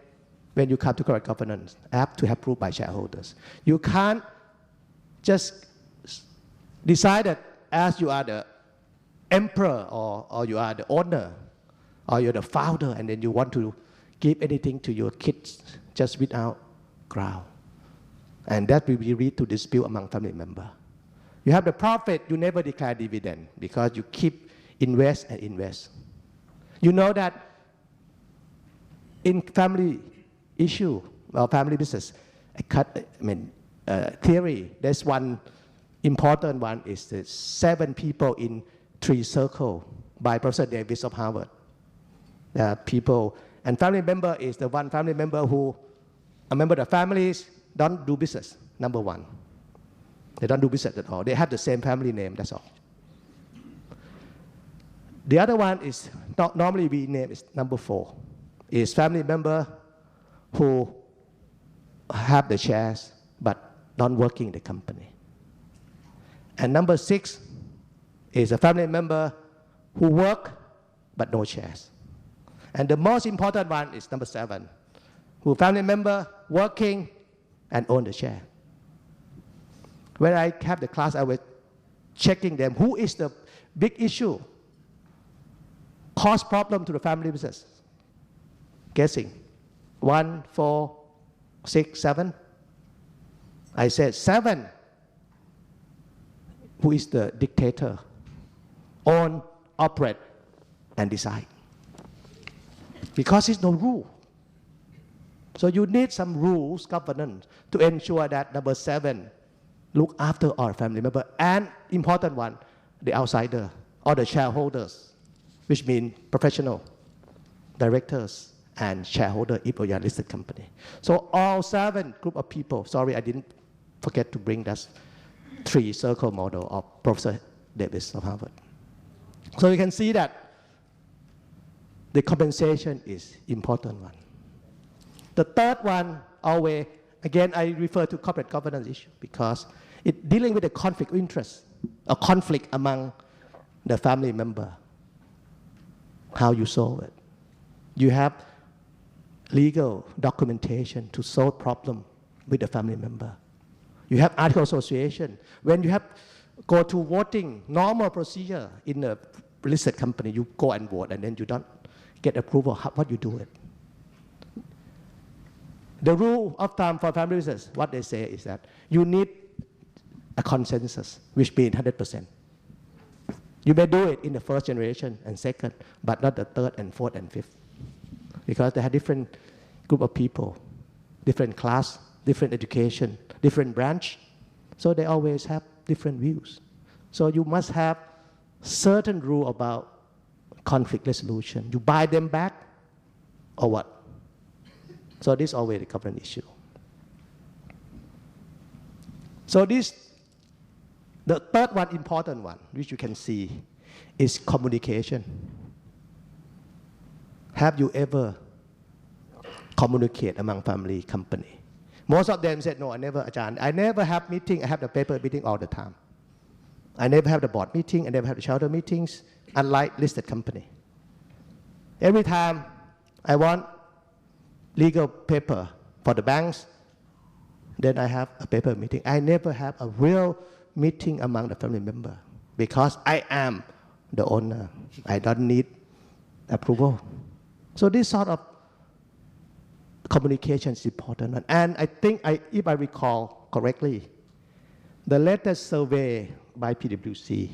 when you come to corporate governance, have to have approved by shareholders. You can't just decide that as you are the emperor or you are the owner or you're the founder and then you want to give anything to your kids just without ground. And that will lead to dispute among family members. You have the profit, you never declare dividend because you keep invest and invest. You know that in family issue or family business, theory, there's one important one is the 7 people in 3 circles by Professor Davis of Harvard. People and family member is the one family member who, a member of the families don't do business, number 1. They don't do business at all. They have the same family name, that's all. The other one is, normally we name is number 4, is family member who have the shares but not working in the company. And number 6 is a family member who work but no shares. And the most important one is number 7, who family member working and own the share. When I have the class, I was checking them. Who is the big issue? Cause problem to the family business? Guessing. 1, 4, 6, 7. I said 7. Who is the dictator? Own, operate, and decide. Because there's no rule. So you need some rules, governance, to ensure that number 7 look after our family member. And important one, the outsider or the shareholders, which mean professional directors and shareholder if you are a listed company. So all 7 group of people, sorry, I didn't forget to bring that 3 circle model of Professor Davis of Harvard. So you can see that the compensation is important one. The third one, always, again, I refer to corporate governance issue because it's dealing with the conflict of interest, a conflict among the family member. How you solve it. You have legal documentation to solve problem with the family member. You have article association. When you have go to voting, normal procedure in a listed company, you go and vote and then you don't get approval. What you do it? The rule of thumb for family business, what they say is that you need a consensus, which means 100%. You may do it in the first generation and second, but not the third and fourth and fifth. Because they have different group of people, different class, different education, different branch. So they always have different views. So you must have certain rule about conflict resolution. You buy them back or what? So this is always a governance issue. So this, the third one, important one, which you can see, is communication. Have you ever communicate among family company? Most of them said, no, I never, Ajahn. I never have meeting. I have the paper meeting all the time. I never have the board meeting. I never have the shareholder meetings, unlike listed company. Every time I want legal paper for the banks, then I have a paper meeting. I never have a real meeting among the family member because I am the owner. I don't need approval. So this sort of communication is important. And I think, if I recall correctly, the latest survey by PwC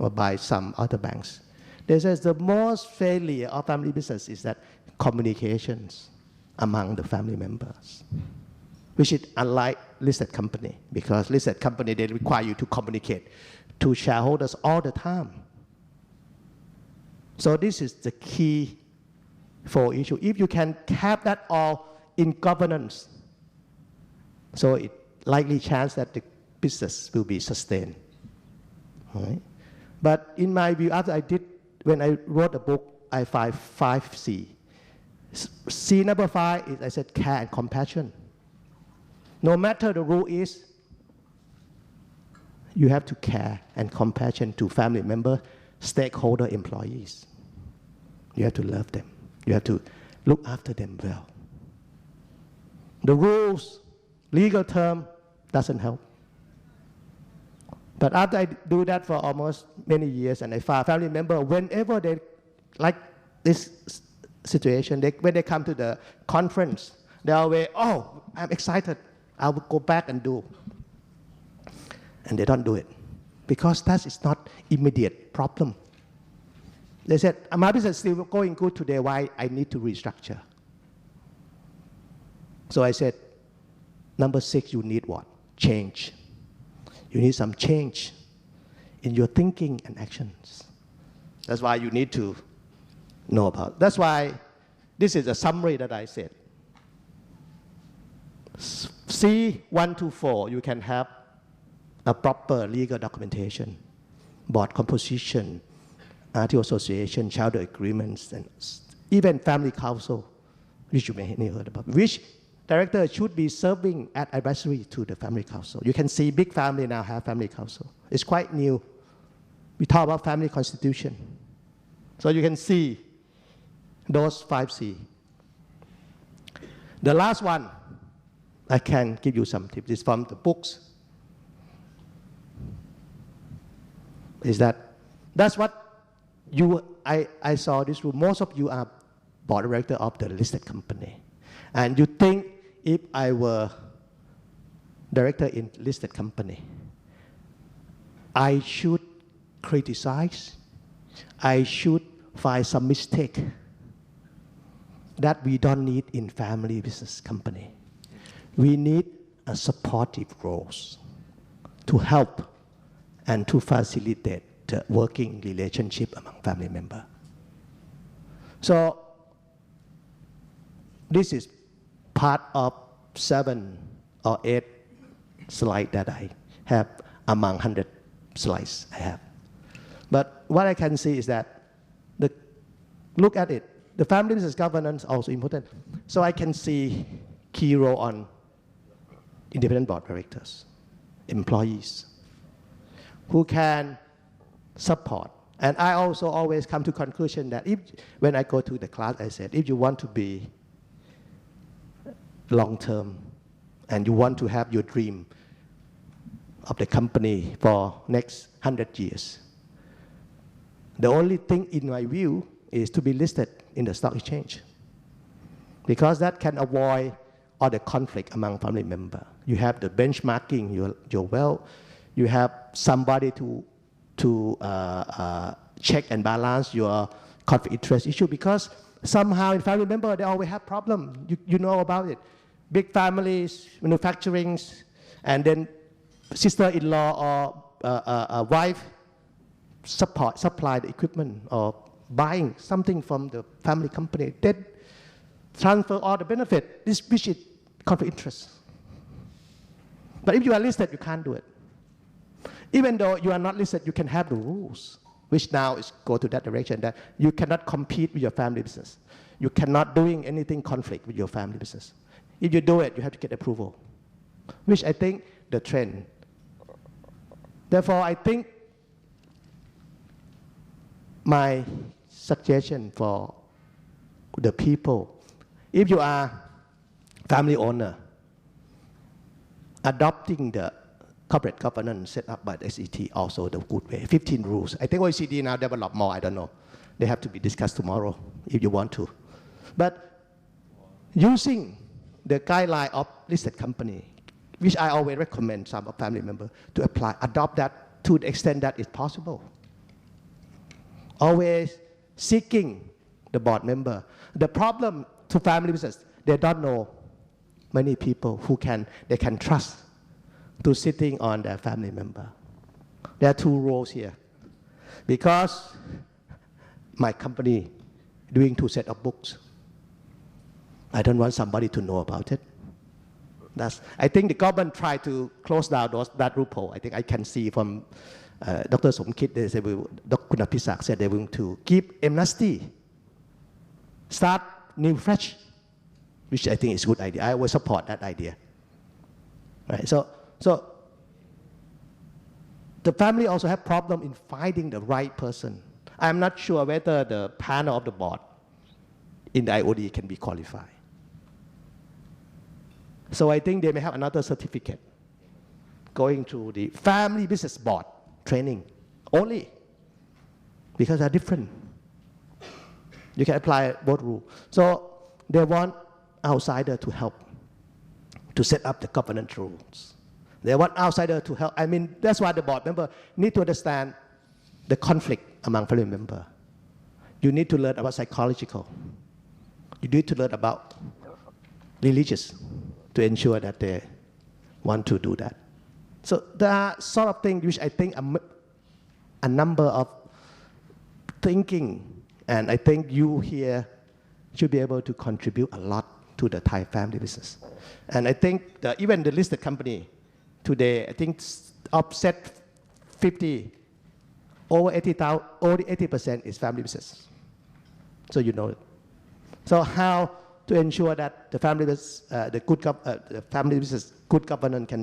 or by some other banks, they says the most failure of family business is that communications among the family members, which is unlike listed company, because listed company, they require you to communicate to shareholders all the time. So this is the key for issue. If you can have that all in governance, so it likely chance that the business will be sustained. Right? But in my view, when I wrote the book, I find 5C. C number 5 is, I said, care and compassion. No matter the rule is, you have to care and compassion to family members, stakeholder, employees. You have to love them. You have to look after them well. The rules, legal term, doesn't help. But after I do that for almost many years, and I find family member, whenever they like this situation, when they come to the conference, they always, oh, I'm excited. I will go back and do. And they don't do it because that is not immediate problem. They said, my business is still going good today. Why I need to restructure? So I said, number 6, you need what? Change. You need some change in your thinking and actions. That's why you need to know about. That's why this is a summary that I said. C1 to 4, you can have a proper legal documentation, board composition, article association, shareholder agreements, and even family council, which you may have heard about, which director should be serving as advisory to the family council. You can see big family now have family council. It's quite new. We talk about family constitution. So you can see those 5C. The last one, I can give you some tips. It's from the books. Is that's what I saw this rule. Most of you are board director of the listed company. And you think if I were director in listed company, I should criticize, I should find some mistake that we don't need in family business company. We need a supportive roles to help and to facilitate the working relationship among family members. So this is part of 7 or 8 slides that I have among 100 slides I have. But what I can see is that, look at it, the family business governance also important. So I can see key role on independent board directors, employees, who can support. And I also always come to conclusion that when I go to the class, I said, if you want to be long-term and you want to have your dream of the company for next 100 years, the only thing in my view is to be listed in the stock exchange, because that can avoid all the conflict among family members. You have the benchmarking, your wealth, you have somebody to check and balance your conflict interest issue, because somehow in family member they always have problem. You know about it. Big families, manufacturing, and then sister-in-law or wife supply the equipment or buying something from the family company. Then transfer all the benefit, which is conflict interest. But if you are listed, you can't do it. Even though you are not listed, you can have the rules, which now is go to that direction, that you cannot compete with your family business. You cannot doing anything conflict with your family business. If you do it, you have to get approval, which I think the trend. Therefore, I think my suggestion for the people, if you are family owner, adopting the corporate governance set up by the SET also the good way. 15 rules. I think OECD now develop more, I don't know. They have to be discussed tomorrow if you want to. But using the guideline of listed company, which I always recommend some family members to apply, adopt that to the extent that is possible. Always seeking the board member. The problem to family business, they don't know many people who they can trust to sitting on their family member. There are two roles here. Because my company doing 2 sets of books, I don't want somebody to know about it. I think the government tried to close down that loophole. I think I can see from Dr. Somkit, they say, Dr. Kunapisak said they were going to keep amnesty, start new fresh, which I think is a good idea. I will support that idea. Right? So the family also have problem in finding the right person. I'm not sure whether the panel of the board in the IOD can be qualified. So I think they may have another certificate going to the family business board training only, because they're different. You can apply both rules. So they want outsider to help to set up the governance rules. They want outsider to help. I mean, that's why the board member need to understand the conflict among family members. You need to learn about psychological. You need to learn about religious to ensure that they want to do that. So there are sort of things which I think a number of thinking, and I think you here should be able to contribute a lot to the Thai family business. And I think even the listed company today, I think offset 50, over 80% is family business. So you know it. So how to ensure that the family business, the family business good governance can